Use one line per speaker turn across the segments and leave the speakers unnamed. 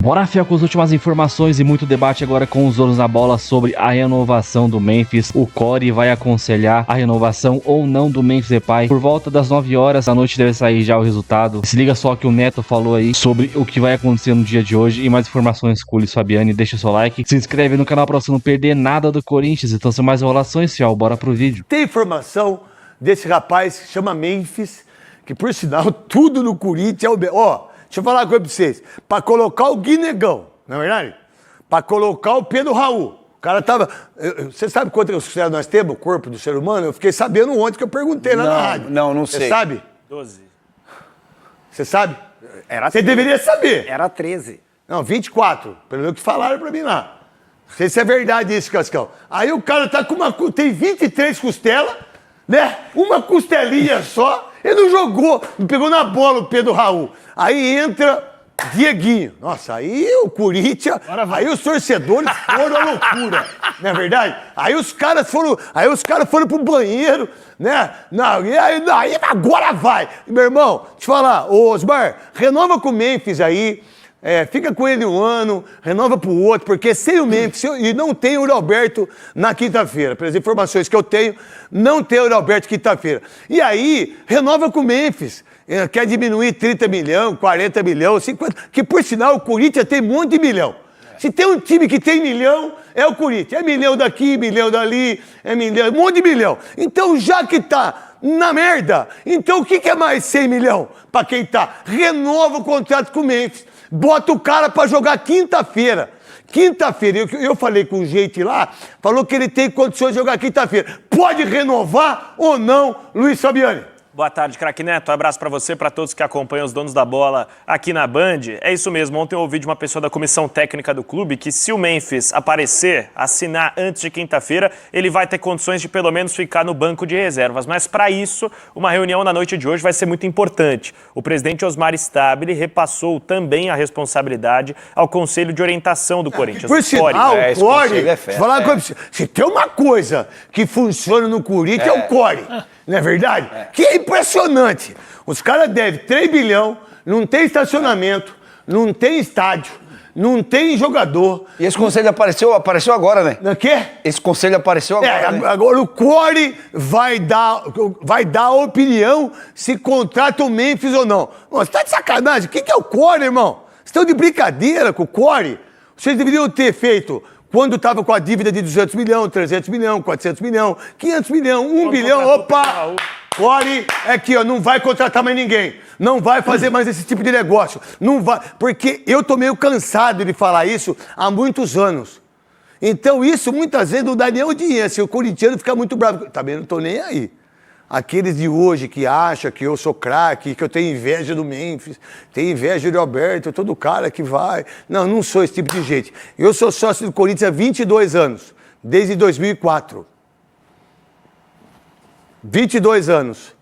Bora, fiel, com as últimas informações e muito debate agora com os donos da bola sobre a renovação do Memphis. O Corey vai aconselhar a renovação ou não do Memphis Depay. Por volta das 9 horas da noite deve sair já o resultado. Se liga só que o Neto falou aí sobre o que vai acontecer no dia de hoje e mais informações com o Luiz Fabiani. Deixa seu like, se inscreve no canal pra você não perder nada do Corinthians. Então, sem mais enrolações, fiel, bora pro vídeo.
Tem informação desse rapaz que chama Memphis, que por sinal tudo no Corinthians é o... Deixa eu falar uma coisa pra vocês. Pra colocar o Guinegão, não é verdade? Pra colocar o Pedro Raul. O cara tava... Você sabe quantas células nós temos, o corpo do ser humano? Eu fiquei sabendo ontem que eu perguntei lá na rádio.
Não sei.
Você sabe?
12.
Você sabe?
Era
Você
13.
deveria saber.
Era 13.
Não, 24. Pelo menos que falaram pra mim lá. Não sei se é verdade isso, Cascão. Aí o cara tá com uma... Tem 23 costelas, né? Uma costelinha só. Ele não jogou, não pegou na bola o Pedro Raul. Aí entra Dieguinho. Nossa, aí o Corinthians, aí os torcedores foram à loucura, não é verdade? Aí os caras foram pro banheiro, né? Não, e aí agora vai. Meu irmão, deixa eu falar, ô Osmar, renova com o Memphis aí. Fica com ele um ano, renova pro outro, porque sem o Memphis, e não tem o Alberto na quinta-feira. Pelas informações que eu tenho, não tem o Alberto quinta-feira. E aí, renova com o Memphis. Quer diminuir 30 milhões, 40 milhões, 50... Que, por sinal, o Corinthians tem um monte de milhão. Se tem um time que tem milhão, é o Corinthians. É milhão daqui, milhão dali, é milhão, um monte de milhão. Então, já que tá na merda, então o que é mais 100 milhões pra quem tá? Renova o contrato com o Memphis. Bota o cara pra jogar quinta-feira. Quinta-feira, eu falei com o gente lá, falou que ele tem condições de jogar quinta-feira. Pode renovar ou não, Luiz Fabiani?
Boa tarde, craque Neto. Um abraço para você, para todos que acompanham os donos da bola aqui na Band. É isso mesmo, ontem eu ouvi de uma pessoa da comissão técnica do clube que se o Memphis aparecer, assinar antes de quinta-feira, ele vai ter condições de pelo menos ficar no banco de reservas. Mas para isso, uma reunião na noite de hoje vai ser muito importante. O presidente Osmar Stabile repassou também a responsabilidade ao Conselho de Orientação do Corinthians.
Por sinal, o Corey, se tem uma coisa que funciona no Corinthians é o Corey. Não é verdade? Que é impressionante. Os caras devem 3 bilhões, não tem estacionamento, não tem estádio, não tem jogador.
E esse conselho apareceu agora, né?
O quê?
Esse conselho apareceu agora, né?
Agora o Corey vai dar a opinião se contrata o Memphis ou não. Você tá de sacanagem? O que é o Corey, irmão? Vocês estão de brincadeira com o Corey? Vocês deveriam ter feito... Quando estava com a dívida de 200 milhões, 300 milhões, 400 milhões, 500 milhões, 1 bilhão, opa! Corey, aqui, ó, não vai contratar mais ninguém. Não vai fazer mais esse tipo de negócio. Não vai, porque eu tô meio cansado de falar isso há muitos anos. Então isso, muitas vezes, não dá nem audiência. Se o corintiano ficar muito bravo, também não tô nem aí. Aqueles de hoje que acham que eu sou craque, que eu tenho inveja do Memphis, tenho inveja do Alberto, todo cara que vai... Não sou esse tipo de gente. Eu sou sócio do Corinthians há 22 anos, desde 2004. 22 anos.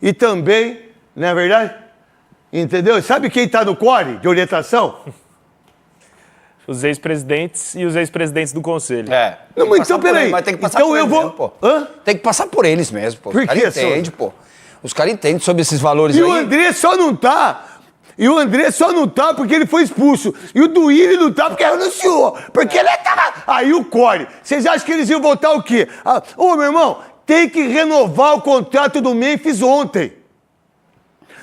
E também, não é verdade? Entendeu? Sabe quem tá no core de orientação?
Os ex-presidentes e os ex-presidentes do conselho.
Não, mas então, peraí.
Mas tem que passar
então
por
eu
eles
vou...
mesmo, pô.
Hã?
Tem que passar por eles mesmo, pô.
Por quê,
Os caras entendem, pô. Os caras entendem sobre esses valores
E
aí.
o André só não tá... porque ele foi expulso. E o Duílio não tá porque renunciou. Porque ele tava... Aí o Corey. Vocês acham que eles iam votar o quê? Meu irmão, tem que renovar o contrato do Memphis ontem.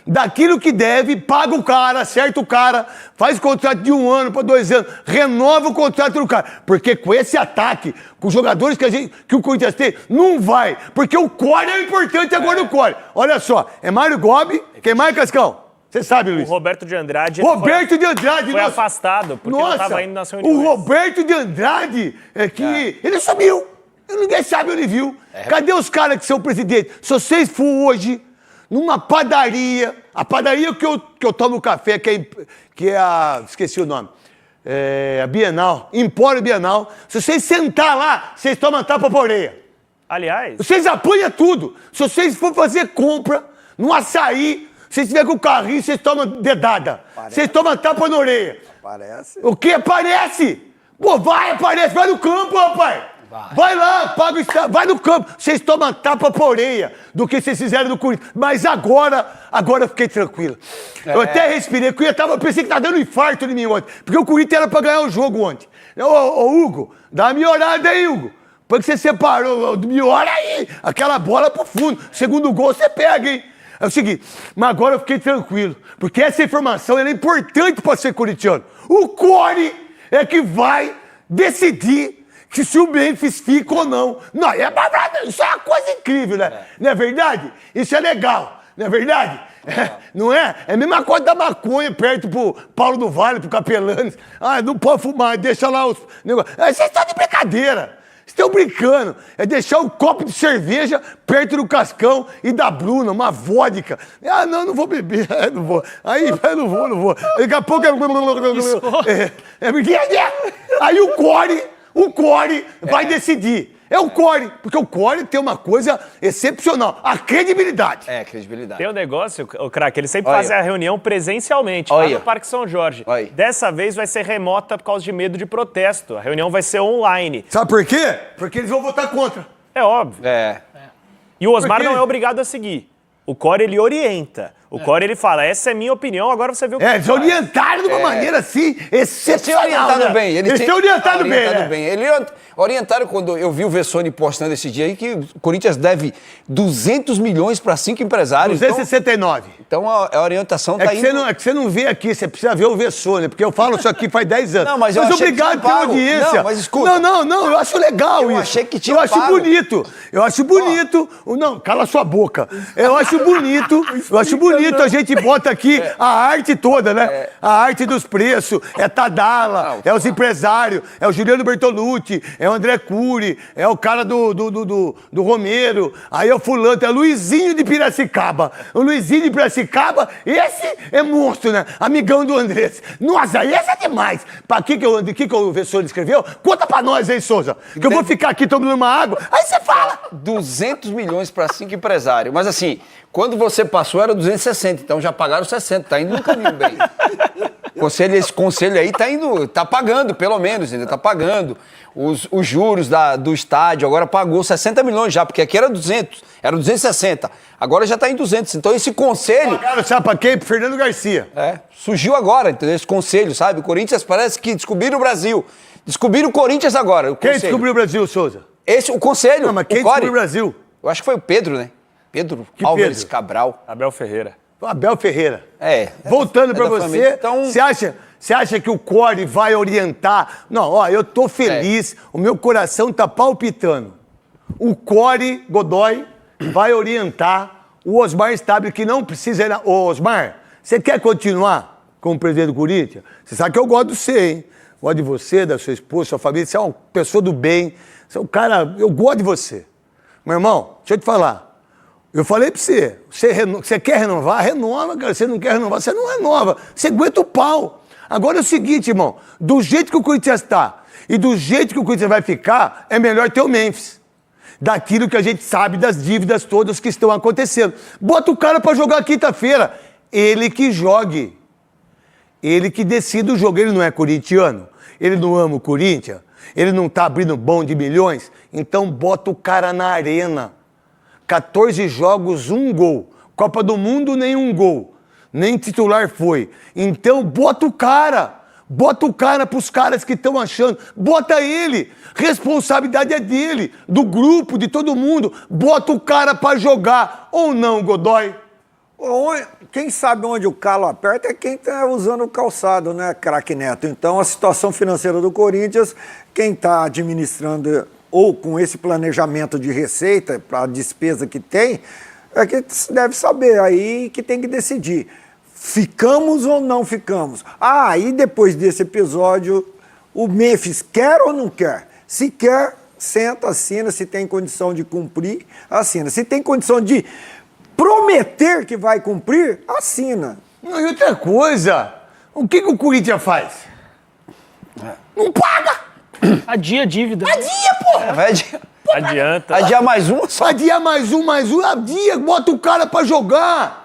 Daquilo que deve, paga o cara, acerta o cara, faz contrato de 1 ano para 2 anos, renova o contrato do cara. Porque com esse ataque, com os jogadores que o Corinthians tem, não vai. Porque o Corey é importante agora o Corey. Olha só, é Mário Gobi, quem mais, Cascão? Você sabe, Luiz?
O Roberto de Andrade...
Foi
afastado, porque não estava indo nas reuniões.
O Roberto de Andrade, ele sumiu. Ninguém sabe onde viu. Cadê os caras que são presidentes? Se vocês for hoje... numa padaria, a padaria que eu tomo café, que é a... esqueci o nome. A Bienal, Empório Bienal. Se vocês sentar lá, vocês tomam tapa pra orelha.
Aliás...
Vocês apanham tudo. Se vocês for fazer compra, no açaí, se vocês estiver com o carrinho, vocês tomam dedada. Vocês tomam tapa na orelha.
Parece.
O que? Aparece! Pô, aparece. Vai no campo, rapaz. Vai lá, paga o estádio, vai no campo. Vocês tomam tapa pra orelha do que vocês fizeram no Corinthians. Mas agora eu fiquei tranquilo. Eu até respirei, porque eu pensei que tá dando infarto em mim ontem. Porque o Corinthians era pra ganhar o jogo ontem. Ô, Hugo, dá uma melhorada aí, Hugo. Porque você separou, melhora aí. Aquela bola pro fundo. Segundo gol você pega, hein? É o seguinte, mas agora eu fiquei tranquilo. Porque essa informação é importante pra ser corintiano. O Core é que vai decidir que se o Memphis fica ou não. Não, isso é uma coisa incrível, né? Não é verdade? Isso é legal, não é verdade? Não é? É a mesma coisa da maconha perto pro Paulo do Vale, pro Capelanes. Ah, não pode fumar, deixa lá os negócios. Vocês estão de brincadeira. Vocês estão brincando. É deixar um copo de cerveja perto do Cascão e da Bruna, uma vodka. Ah, não vou beber. Não vou. Aí, eu não vou. Daqui a pouco Aí o Core vai decidir. É o Core, porque o Core tem uma coisa excepcional, a credibilidade.
Credibilidade.
Tem um negócio, o craque, eles sempre fazem a reunião presencialmente, lá no Parque São Jorge. Dessa vez vai ser remota por causa de medo de protesto. A reunião vai ser online.
Sabe por quê? Porque eles vão votar contra.
É óbvio. E o Osmar não é obrigado a seguir. O Core, ele orienta. O Core, ele fala, essa é minha opinião, agora você vê o que
eles orientaram de uma maneira, assim, excepcional.
Eles têm orientado bem.
Eles têm orientado bem,
Eles orientaram quando eu vi o Vessone postando esse dia aí que o Corinthians deve 200 milhões para 5 empresários.
269.
Então a orientação tá indo...
É que você não vê aqui, você precisa ver o Vessone, porque eu falo isso aqui faz 10 anos.
Não, mas eu achei
obrigado
que
pela audiência.
Não, mas escuta.
Não, eu acho legal isso.
Eu achei que tinha
Eu acho
pago.
bonito. Eu acho bonito. Não, cala sua boca. Eu acho bonito. A gente bota aqui a arte toda, né? A arte dos preços. É Tadala, é os empresários, é o Juliano Bertolucci, é o André Cury, é o cara do Romero, aí é o fulano, é o Luizinho de Piracicaba. O Luizinho de Piracicaba, esse é monstro, né? Amigão do Andrés. Nossa, esse é demais. Pra que o Vessone escreveu? Conta pra nós aí, Souza, que eu vou ficar aqui tomando uma água, aí você fala.
200 milhões para 5 empresários. Mas assim, quando você passou era 260, então já pagaram 60, tá indo no caminho bem. Esse conselho aí tá pagando, pelo menos, ainda tá pagando. Os juros do estádio agora pagou 60 milhões já, porque aqui era 200, era 260. Agora já tá em 200. Então esse conselho...
Pagaram, sabe pra quem? Pro Fernando Garcia.
Surgiu agora, entendeu? Esse conselho, sabe? O Corinthians parece que descobriram o Brasil. Descobriram o Corinthians agora.
Quem descobriu o Brasil, Souza?
O conselho.
Não, mas quem descobriu o Brasil?
Eu acho que foi o Pedro, né? Pedro Álvares Cabral.
Abel Ferreira.
Abel Ferreira.
Voltando
pra você,
então...
você acha que o Core vai orientar? Não, eu tô feliz, o meu coração tá palpitando. O Core Godoy vai orientar o Osmar Stabile, que não precisa ir Ô, Osmar, você quer continuar como presidente do Corinthians? Você sabe que eu gosto de você, hein? Gosto de você, da sua esposa, sua família. Você é uma pessoa do bem. Você é um cara... Eu gosto de você. Meu irmão, deixa eu te falar. Eu falei pra você, você quer renovar? Renova, cara. Você não quer renovar, você não renova. Você aguenta o pau. Agora é o seguinte, irmão. Do jeito que o Corinthians está e do jeito que o Corinthians vai ficar, é melhor ter o Memphis. Daquilo que a gente sabe das dívidas todas que estão acontecendo. Bota o cara pra jogar quinta-feira. Ele que jogue. Ele que decida o jogo. Ele não é corintiano. Ele não ama o Corinthians. Ele não tá abrindo bom de milhões. Então bota o cara na arena. 14 jogos, 1 gol. Copa do Mundo, nenhum gol. Nem titular foi. Então, bota o cara. Bota o cara pros caras que estão achando. Bota ele. Responsabilidade é dele, do grupo, de todo mundo. Bota o cara pra jogar. Ou não, Godoy?
Quem sabe onde o calo aperta é quem está usando o calçado, né, craque Neto? Então, a situação financeira do Corinthians, quem está administrando... ou com esse planejamento de receita para a despesa que tem, é que deve saber, aí que tem que decidir. Ficamos ou não ficamos? E depois desse episódio, o Memphis quer ou não quer? Se quer, senta, assina, se tem condição de cumprir, assina. Se tem condição de prometer que vai cumprir, assina.
Não, e outra coisa, o que o Corinthians faz? Não paga!
Adia a dívida.
Adia, porra!
Vai adiar.
Adianta.
Adiar mais um?
Adia mais um, adia, bota o cara pra jogar.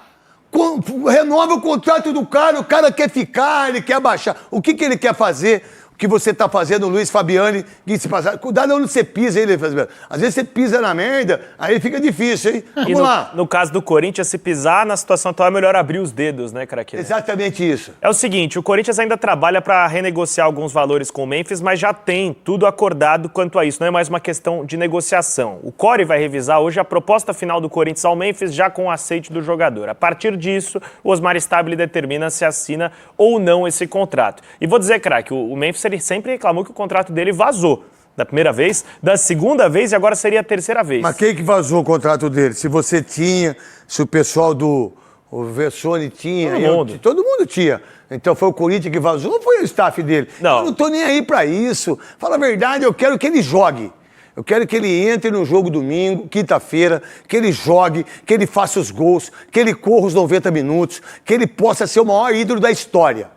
Renova o contrato do cara, o cara quer ficar, ele quer baixar. O que ele quer fazer? que você tá fazendo, o Luiz Fabiani, que se passar. Cuidado onde você pisa, hein, Fabiano? Às vezes você pisa na merda, aí fica difícil, hein?
E
Vamos lá.
no caso do Corinthians, se pisar na situação atual, é melhor abrir os dedos, né, craque?
Exatamente isso.
É o seguinte, o Corinthians ainda trabalha para renegociar alguns valores com o Memphis, mas já tem tudo acordado quanto a isso. Não é mais uma questão de negociação. O Core vai revisar hoje a proposta final do Corinthians ao Memphis, já com o aceite do jogador. A partir disso, o Osmar Stabile determina se assina ou não esse contrato. E vou dizer, craque, o Memphis ele sempre reclamou que o contrato dele vazou. Da primeira vez, da segunda vez e agora seria a terceira vez.
Mas quem que vazou o contrato dele? Se você tinha, se o pessoal do Versoni tinha, todo mundo tinha. Então foi o Corinthians que vazou ou foi o staff dele?
Não.
Eu não tô nem aí pra isso. Fala a verdade, eu quero que ele jogue. Eu quero que ele entre no jogo domingo, quinta-feira, que ele jogue, que ele faça os gols, que ele corra os 90 minutos, que ele possa ser o maior ídolo da história.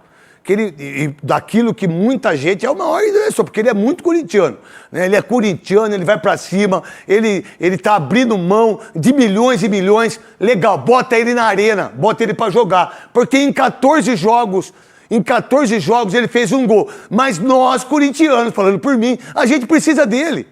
Que ele, e daquilo que muita gente é o maior ídolo da história, porque ele é muito corintiano. Né? Ele é corintiano, ele vai pra cima, ele tá abrindo mão de milhões e milhões. Legal, bota ele na arena, bota ele pra jogar. Porque em 14 jogos ele fez um gol. Mas nós, corintianos, falando por mim, a gente precisa dele.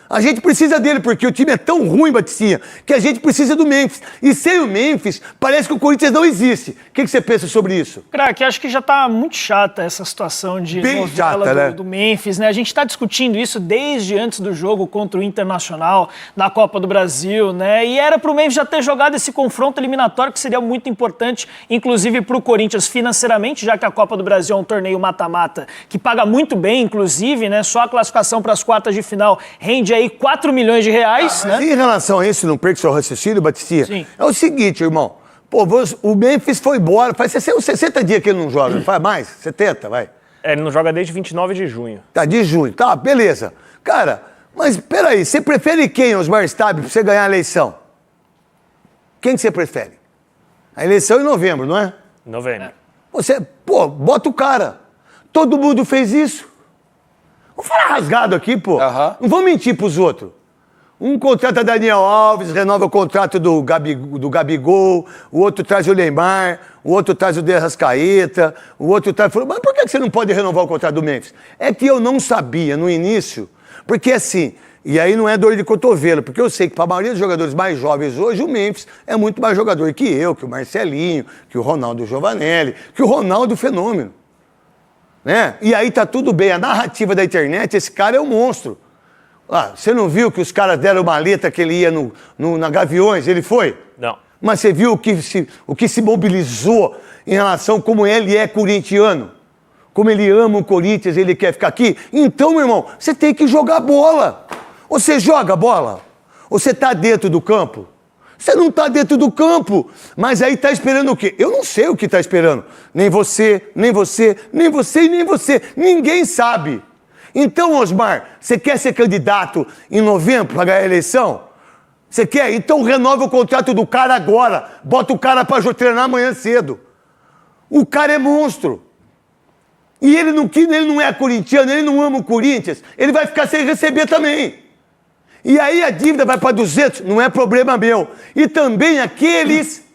A gente precisa dele, porque o time é tão ruim, Baticinha, que a gente precisa do Memphis. E sem o Memphis, parece que o Corinthians não existe. O que você pensa sobre isso?
Craque, acho que já tá muito chata essa situação de
Bem
novela
chata, né?
do Memphis, né? A gente tá discutindo isso desde antes do jogo contra o Internacional na Copa do Brasil, né? E era pro Memphis já ter jogado esse confronto eliminatório, que seria muito importante, inclusive pro Corinthians financeiramente, já que a Copa do Brasil é um torneio mata-mata que paga muito bem, inclusive, né? Só a classificação para as quartas de final rende aí 4 milhões de reais, né?
Em relação a isso, não perca seu raciocínio, Baticinha.
Sim.
É o seguinte, irmão. Pô, o Memphis foi embora. Faz 60 dias que ele não joga. Não faz mais? 70, vai.
Ele não joga desde 29 de junho.
Tá, de junho. Tá, beleza. Cara, mas peraí, você prefere quem, Osmar Stabile, pra você ganhar a eleição? Quem que você prefere? A eleição é em novembro, não é?
Novembro.
Você, pô, bota o cara. Todo mundo fez isso. Vamos falar rasgado aqui, pô. Não vamos mentir pros outros. Um contrata Daniel Alves, renova o contrato do Gabigol, o outro traz o Neymar, o outro traz o De Arrascaeta, o outro traz... Mas por que você não pode renovar o contrato do Memphis? É que eu não sabia no início, porque assim, e aí não é dor de cotovelo, porque eu sei que para a maioria dos jogadores mais jovens hoje, o Memphis é muito mais jogador que eu, que o Marcelinho, que o Ronaldo Giovanelli, que o Ronaldo Fenômeno. Né? E aí tá tudo bem, a narrativa da internet, esse cara é um monstro. Ah, você não viu que os caras deram uma letra que ele ia na Gaviões, ele foi?
Não.
Mas você viu o que se mobilizou em relação a como ele é corintiano? Como ele ama o Corinthians, ele quer ficar aqui? Então, meu irmão, você tem que jogar bola. Você joga bola? Ou você tá dentro do campo? Você não está dentro do campo, mas aí está esperando o quê? Eu não sei o que está esperando. Nem você, nem você, nem você e nem você. Ninguém sabe. Então, Osmar, você quer ser candidato em novembro para ganhar a eleição? Você quer? Então renova o contrato do cara agora. Bota o cara para treinar amanhã cedo. O cara é monstro. E ele não é corintiano, ele não ama o Corinthians. Ele vai ficar sem receber também. E aí a dívida vai para 200, não é problema meu. E também aqueles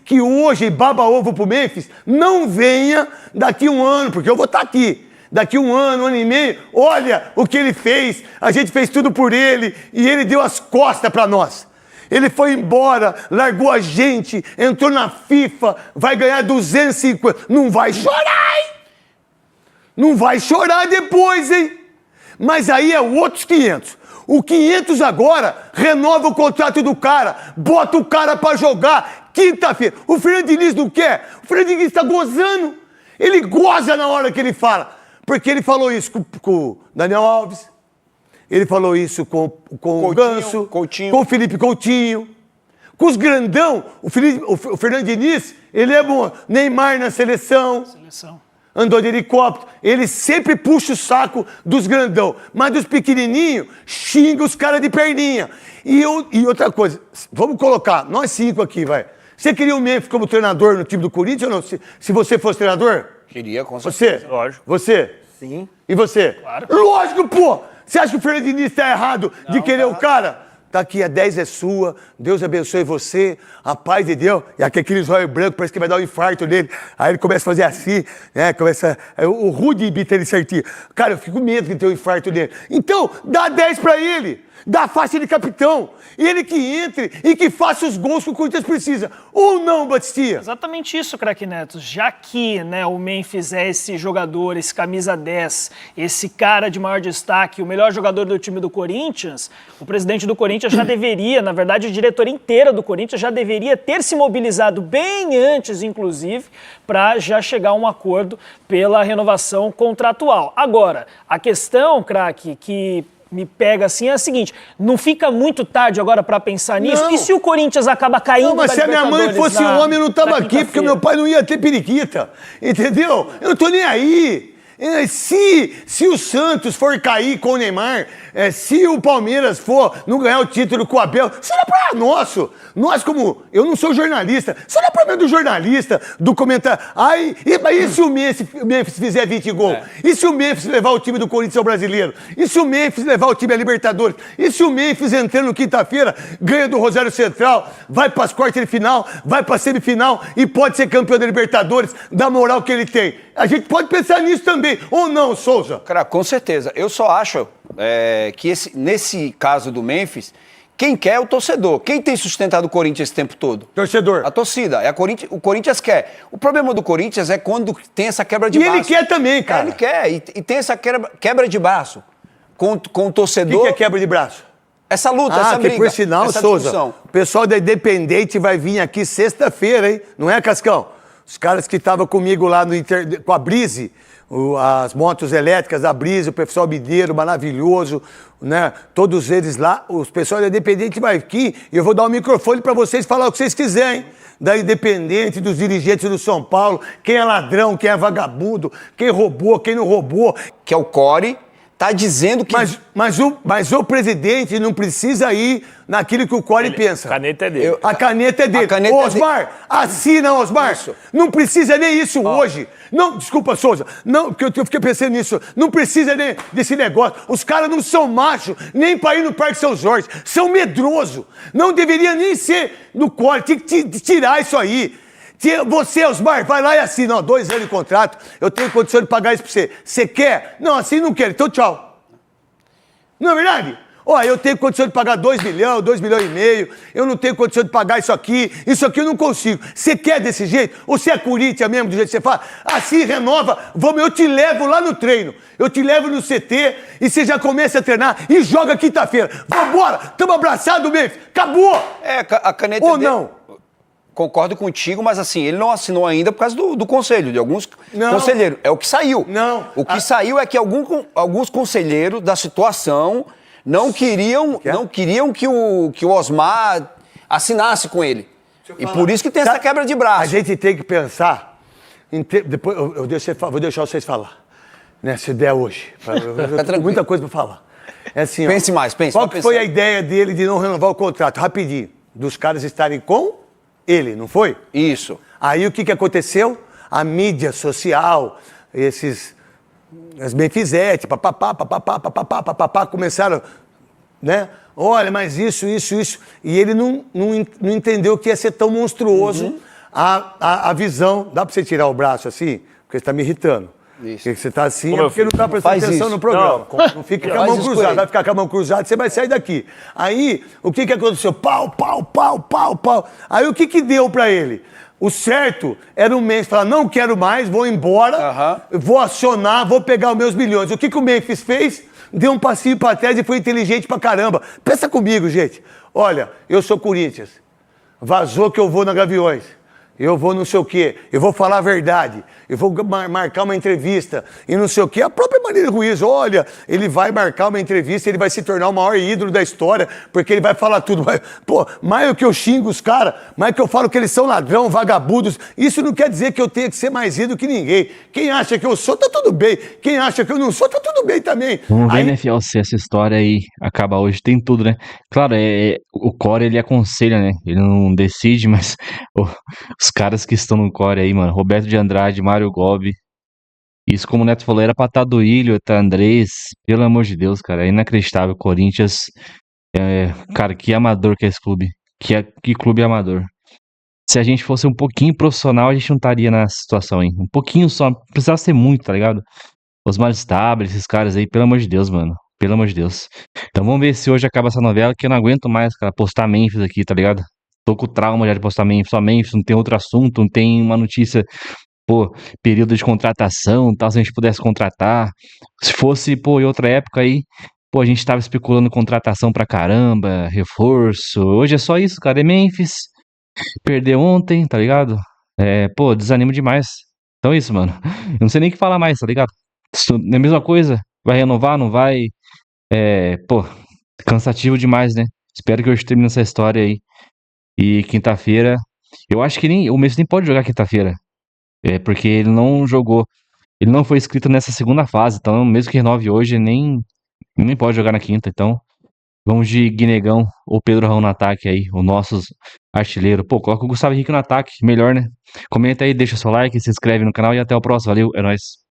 que hoje baba ovo pro Memphis, não venha daqui um ano, porque eu vou estar aqui. Daqui um ano e meio, olha o que ele fez, a gente fez tudo por ele e ele deu as costas para nós. Ele foi embora, largou a gente, entrou na FIFA, vai ganhar 250. Não vai chorar, hein? Não vai chorar depois, hein? Mas aí é outros 500. O 500 agora renova o contrato do cara, bota o cara pra jogar quinta-feira. O Fernando Diniz não quer. O Fernando Diniz tá gozando. Ele goza na hora que ele fala. Porque ele falou isso com o Daniel Alves. Ele falou isso com o Ganso.
Coutinho.
Com o Felipe Coutinho. Com os grandão. O Fernando Diniz, ele é bom. Neymar na seleção. Andou de helicóptero, ele sempre puxa o saco dos grandão, mas dos pequenininhos, xinga os caras de perninha. E outra coisa, vamos colocar, nós 5 aqui, vai. Você queria o Memphis como treinador no time do Corinthians ou não? Se você fosse treinador?
Queria, com certeza.
Você?
Lógico.
Você?
Sim.
E você?
Claro.
Lógico, pô! Você acha que o Fernando Diniz tá errado de querer o cara? tá aqui, a 10 é sua, Deus abençoe você, a paz de Deus. E aqui aqueles olhos brancos, parece que vai dar um infarto nele. Aí ele começa a fazer assim, né? O Rudy imita ele certinho. Cara, eu fico com medo de ter um infarto nele. Então, dá 10 pra ele. Dá a faixa de capitão. Ele que entre e que faça os gols que o Corinthians precisa. Ou não, Batistinha?
Exatamente isso, craque Neto. Já que, né, o Memphis é esse jogador, esse camisa 10, esse cara de maior destaque, o melhor jogador do time do Corinthians, o presidente do Corinthians já deveria, na verdade, a diretoria inteira do Corinthians já deveria ter se mobilizado bem antes, inclusive, para já chegar a um acordo pela renovação contratual. Agora, a questão, craque, que me pega assim é a seguinte, não fica muito tarde agora para pensar nisso?
Não.
E se o Corinthians acaba caindo
Não, mas se a minha mãe fosse homem, eu não tava aqui, porque meu pai não ia ter periquita. Entendeu? Eu não tô nem aí. Se o Santos for cair com o Neymar, se o Palmeiras for não ganhar o título com o Abel, isso não é problema nosso. Nós, como... Eu não sou jornalista. Isso não é problema do jornalista, do comentário. E se o Memphis fizer 20 gols? E se o Memphis levar o time do Corinthians ao Brasileiro? E se o Memphis levar o time à Libertadores? E se o Memphis, entrando quinta-feira, ganha do Rosário Central, vai para as quartas de final, vai para a semifinal e pode ser campeão da Libertadores, da moral que ele tem? A gente pode pensar nisso também, ou não, Souza?
Cara, com certeza. Eu só acho que nesse caso do Memphis, quem quer é o torcedor. Quem tem sustentado o Corinthians esse tempo todo?
Torcedor.
A torcida. O Corinthians quer. O problema do Corinthians é quando tem essa quebra de
E
braço.
ele quer também, cara.
Ele quer. E tem essa quebra de braço com o torcedor.
O que é quebra de braço?
Essa luta, essa briga.
Por sinal,
essa
Souza,
discussão.
o pessoal da Independente vai vir aqui sexta-feira, hein? Não é, Cascão? Os caras que estavam comigo lá com a Brise, as motos elétricas da Brise, o pessoal mineiro maravilhoso, né? Todos eles lá, os pessoal da Independente vai aqui e eu vou dar o microfone para vocês falar o que vocês quiserem. Da Independente, dos dirigentes do São Paulo, quem é ladrão, quem é vagabundo, quem roubou, quem não roubou.
Que é o Core, tá dizendo que...
Mas o presidente não precisa ir naquilo que o Core pensa.
A caneta é dele.
A caneta é dele.
caneta é
Osmar, assina, Osmar.
Isso.
Não precisa nem isso hoje. Não, desculpa, Souza. Não, porque eu fiquei pensando nisso. Não precisa nem desse negócio. Os caras não são machos nem para ir no Parque São Jorge. São medrosos. Não deveria nem ser no Core. Tem que tirar isso aí. Você, Osmar, vai lá e assina, 2 anos de contrato, eu tenho condição de pagar isso pra você. Você quer? Não, assim não quero, então tchau. Não é verdade? Eu tenho condição de pagar 2 milhões, 2 milhões e meio, eu não tenho condição de pagar isso aqui eu não consigo. Você quer desse jeito? Ou você é Corinthians mesmo, do jeito que você fala? Assim, renova, eu te levo lá no treino, eu te levo no CT e você já começa a treinar e joga quinta-feira. Vambora, tamo abraçado, Memphis, acabou!
A caneta
Ou
dele...
não?
Concordo contigo, mas assim, ele não assinou ainda por causa do conselho, de alguns conselheiros. É o que saiu.
Não.
O que saiu é que alguns conselheiros da situação não queriam que o Osmar assinasse com ele. E por isso que tem essa quebra de braço.
A gente tem que pensar... Depois vou deixar vocês falar. Né, se der hoje. Eu tenho muita coisa para falar. É assim,
pense mais, pense.
Qual que foi a ideia dele de não renovar o contrato? Rapidinho. Dos caras estarem com ele, não foi?
Isso.
Aí o que aconteceu? A mídia social, as Memphizete, papapá, começaram, né? Olha, mas isso. E ele não entendeu que ia ser tão monstruoso a visão. Dá pra você tirar o braço assim? Porque você tá me irritando.
Isso.
Porque você tá assim,
Como
porque não tá prestando atenção no programa. Não fica com a mão cruzada. Vai ficar com a mão cruzada, você vai sair daqui. Aí, o que aconteceu? Pau. Aí, o que deu pra ele? O certo era um Memphis falar, não quero mais, vou embora, vou acionar, vou pegar os meus milhões. O que o Memphis fez? Deu um passinho pra trás e foi inteligente pra caramba. Pensa comigo, gente. Olha, eu sou Corinthians. Vazou que eu vou na Gaviões. Eu vou não sei o quê, eu vou falar a verdade, eu vou marcar uma entrevista e não sei o quê. A própria Marília Ruiz, olha, ele vai marcar uma entrevista, ele vai se tornar o maior ídolo da história, porque ele vai falar tudo. Pô, mais que eu xingo os caras, mais que eu falo que eles são ladrão, vagabundos, isso não quer dizer que eu tenha que ser mais ídolo que ninguém. Quem acha que eu sou, tá tudo bem. Quem acha que eu não sou, tá tudo bem também.
Vamos ver, né, Fiel, se essa história aí acaba hoje. Tem tudo, né? Claro, o Core, ele aconselha, né? Ele não decide, mas os caras que estão no Core aí, mano, Roberto de Andrade, Mário Gobi, isso, como o Neto falou, era pra estar do Ilho, tá Andrés, pelo amor de Deus, cara, é inacreditável. Corinthians Cara, que amador que é esse clube. Que clube amador. Se a gente fosse um pouquinho profissional, a gente não estaria nessa situação aí. Um pouquinho só, não precisava ser muito, tá ligado? Osmar Stabile, esses caras aí, pelo amor de Deus, mano. Pelo amor de Deus. Então vamos ver se hoje acaba essa novela, que eu não aguento mais, cara, postar Memphis aqui, tá ligado? Tô com trauma já de postar Memphis, só Memphis, não tem outro assunto, não tem uma notícia, pô, período de contratação, tal, se a gente pudesse contratar. Se fosse, pô, em outra época aí, pô, a gente tava especulando contratação pra caramba, reforço. Hoje é só isso, cara, é Memphis. Perdeu ontem, tá ligado? Pô, desanima demais. Então é isso, mano. Eu não sei nem o que falar mais, tá ligado? É a mesma coisa. Vai renovar, não vai? Pô, cansativo demais, né? Espero que hoje termine essa história aí. E quinta-feira. Eu acho que nem. O Messi nem pode jogar quinta-feira. Porque ele não jogou. Ele não foi inscrito nessa segunda fase. Então, mesmo que renove hoje, nem pode jogar na quinta. Então, vamos de Guinegão ou Pedro Raul no ataque aí. O nosso artilheiro. Pô, coloca o Gustavo Henrique no ataque. Melhor, né? Comenta aí, deixa seu like, se inscreve no canal e até o próximo. Valeu, é nóis.